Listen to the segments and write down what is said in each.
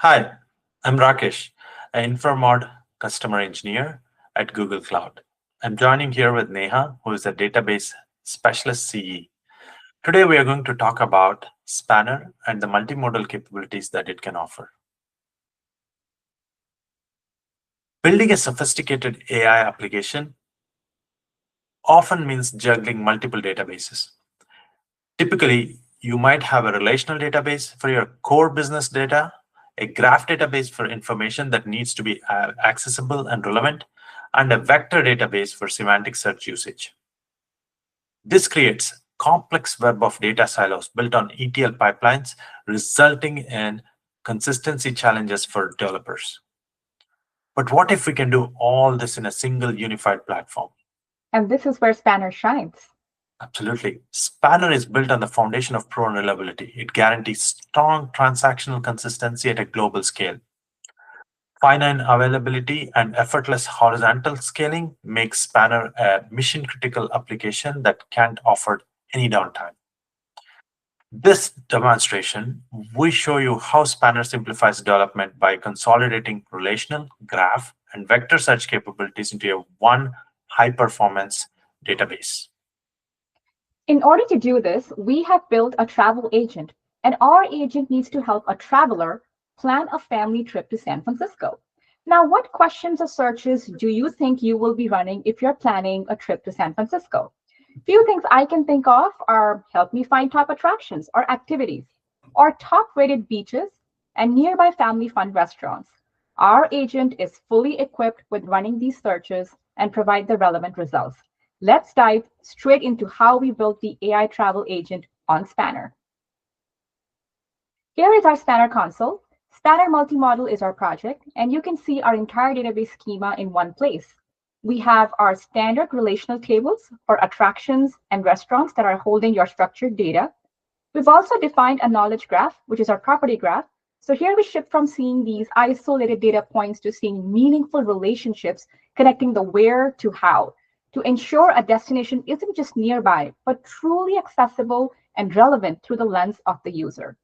Hi, I'm Rakesh, an Informod customer engineer at Google Cloud. I'm joining here with Neha, who is a database specialist CE. Today, we are going to talk about Spanner and the multimodal capabilities that it can offer. Building a sophisticated AI application often means juggling multiple databases. Typically, you might have a relational database for your core business data, a graph database for information that needs to be accessible and relevant, and a vector database for semantic search usage. This creates complex web of data silos built on ETL pipelines, resulting in consistency challenges for developers. But what if we can do all this in a single unified platform? And this is where Spanner shines. Absolutely. Spanner is built on the foundation of proven reliability. It guarantees strong transactional consistency at a global scale. Finite availability and effortless horizontal scaling makes Spanner a mission-critical application that can't offer any downtime. This demonstration, we show you how Spanner simplifies development by consolidating relational, graph, and vector search capabilities into a one high-performance database. In order to do this, we have built a travel agent, and our agent needs to help a traveler plan a family trip to San Francisco. Now, what questions or searches do you think you will be running if you're planning a trip to San Francisco? Few things I can think of are help me find top attractions or activities, or top rated beaches and nearby family fun restaurants. Our agent is fully equipped with running these searches and provide the relevant results. Let's dive straight into how we built the AI travel agent on Spanner. Here is our Spanner console. Spanner Multimodel is our project, and you can see our entire database schema in one place. We have our standard relational tables for attractions and restaurants that are holding your structured data. We've also defined a knowledge graph, which is our property graph. So here we shift from seeing these isolated data points to seeing meaningful relationships connecting the where to how to ensure a destination isn't just nearby, but truly accessible and relevant through the lens of the user.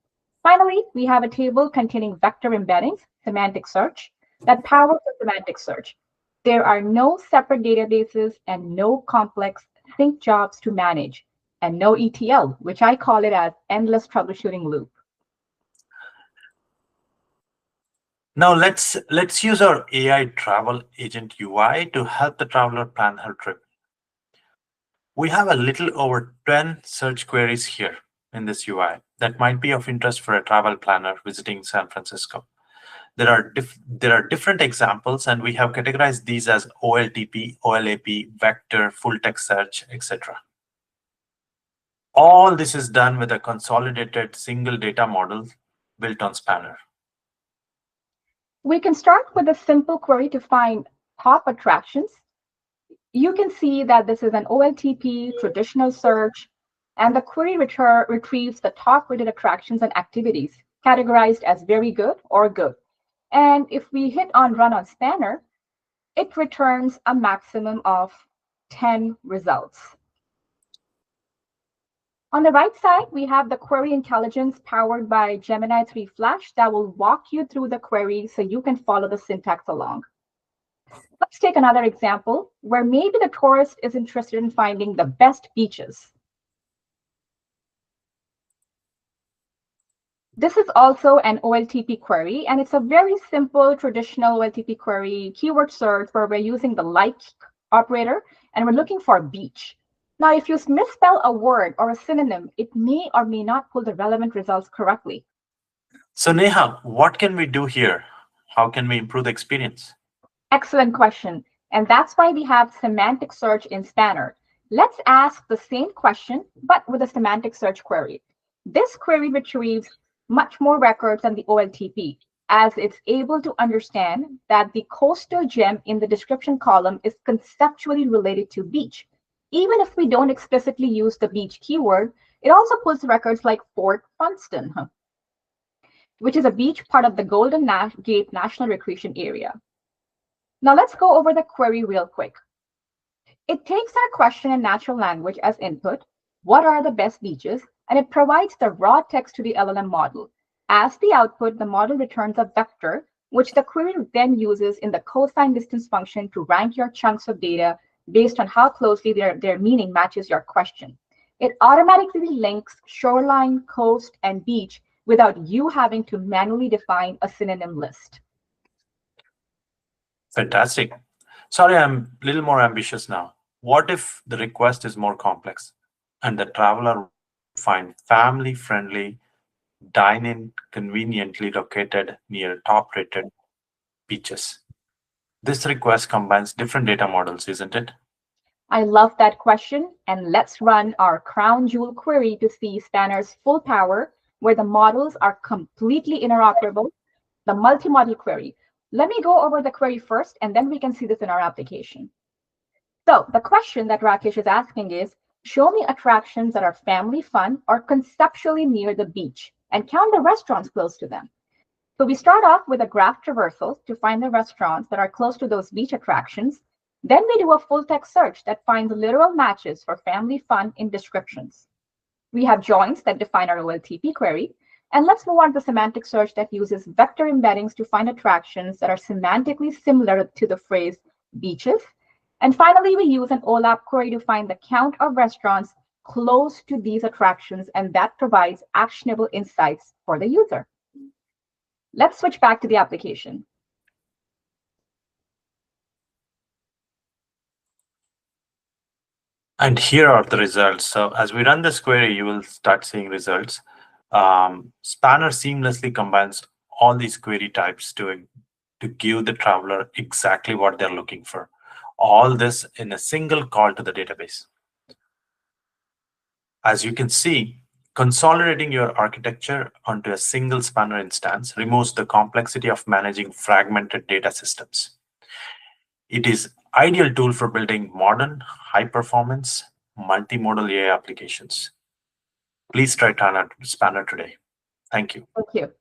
Finally, we have a table containing vector embeddings, semantic search, that powers the semantic search. There are no separate databases and no complex sync jobs to manage, and no ETL, which I call it as endless troubleshooting loop. Now let's use our AI travel agent UI to help the traveler plan her trip. We have a little over 10 search queries here in this UI that might be of interest for a travel planner visiting San Francisco. There are different examples, and we have categorized these as OLTP, OLAP, vector, full text search, etc. All this is done with a consolidated single data model built on Spanner. We can start with a simple query to find top attractions. You can see that this is an OLTP traditional search, and the query retrieves the top rated attractions and activities categorized as very good or good. And if we hit on run on Spanner, it returns a maximum of 10 results. On the right side, we have the query intelligence powered by Gemini 3 Flash that will walk you through the query so you can follow the syntax along. Let's take another example where maybe the tourist is interested in finding the best beaches. This is also an OLTP query, and it's a very simple traditional OLTP query keyword search where we're using the like operator and we're looking for beach. Now, if you misspell a word or a synonym, it may or may not pull the relevant results correctly. So Neha, what can we do here? How can we improve the experience? Excellent question. And that's why we have semantic search in Spanner. Let's ask the same question, but with a semantic search query. This query retrieves much more records than the OLTP, as it's able to understand that the coastal gem in the description column is conceptually related to beach. Even if we don't explicitly use the beach keyword, it also pulls records like Fort Funston, which is a beach part of the Golden Gate National Recreation Area. Now let's go over the query real quick. It takes our question in natural language as input, what are the best beaches, and it provides the raw text to the LLM model. As the output, the model returns a vector, which the query then uses in the cosine distance function to rank your chunks of data based on how closely their meaning matches your question. It automatically links shoreline, coast, and beach without you having to manually define a synonym list. Fantastic. Sorry, I'm a little more ambitious now. What if the request is more complex and the traveler wants to find family-friendly, dine-in, conveniently located near top-rated beaches? This request combines different data models, isn't it? I love that question, and let's run our crown jewel query to see Spanner's full power, where the models are completely interoperable, the multimodal query. Let me go over the query first, and then we can see this in our application. So the question that Rakesh is asking is, show me attractions that are family fun or conceptually near the beach, and count the restaurants close to them. So we start off with a graph traversal to find the restaurants that are close to those beach attractions. Then we do a full text search that finds literal matches for family fun in descriptions. We have joins that define our OLTP query. And let's move on to semantic search that uses vector embeddings to find attractions that are semantically similar to the phrase beaches. And finally, we use an OLAP query to find the count of restaurants close to these attractions, and that provides actionable insights for the user. Let's switch back to the application. And here are the results. So as we run this query, you will start seeing results. Spanner seamlessly combines all these query types to give the traveler exactly what they're looking for. All this in a single call to the database. As you can see, consolidating your architecture onto a single Spanner instance removes the complexity of managing fragmented data systems. It is ideal tool for building modern, high-performance, multimodal AI applications. Please try Spanner today. Thank you. Thank you.